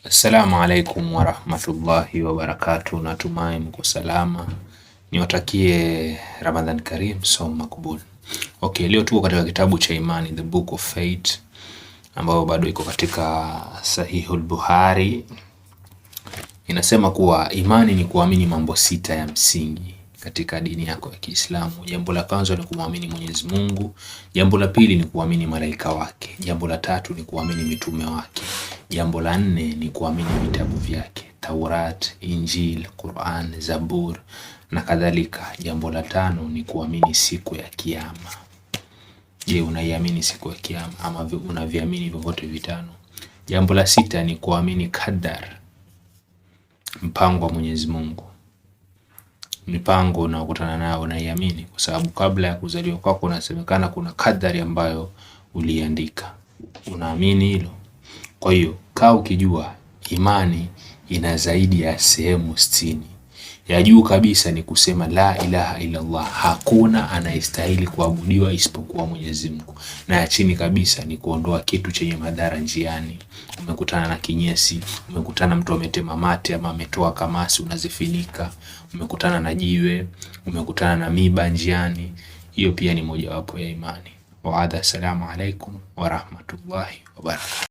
Assalamu alaikum warahmatullahi wabarakatuh. Natumai mko salama. Niwatakie Ramadhan Karim, somo makbul. Okay, leo tuko katika kitabu cha imani, The Book of Faith, ambao bado iko katika Sahihul Bukhari. Inasema kuwa imani ni kuamini mambo sita ya msingi katika dini yako ya Kiislamu. Jambo la kwanza ni kuamini Mwenyezi Mungu. Jambo la pili ni kuamini malaika wake. Jambo la tatu ni kuamini mitume wake. Jambo la nne ni kuamini vitabu vyake, Taurat, Injil, Quran, Zabur na kadhalika. Jambo la tano ni kuamini siku ya Kiyama. Je, unaiamini siku ya Kiyama ama unaviamini vyote vitano? Jambo la sita ni kuamini qadar, mpango wa Mwenyezi Mungu. Mipango unaokutana nayo unaiamini, kwa sababu kabla ya kuzaliwa kwako unasemekana kuna kadari ambayo uliandika. Unaamini hilo? Kwa hiyo kaa ukijua imani ina zaidi ya sehemu 60. Ya juu kabisa ni kusema la ilaha illa Allah, hakuna anayestahili kuabudiwa isipokuwa Mwenyezi Mungu. Na ya chini kabisa ni kuondoa kitu chenye madhara njiani. Umekutana na kinyesi, umekutana mtu ametema mate ama ametoa kamasi, unazifinika. Umekutana na jiwe, umekutana na miba njiani, hiyo pia ni mojawapo ya imani. Wa assalamu alaikum wa rahmatullahi wa barakatuh.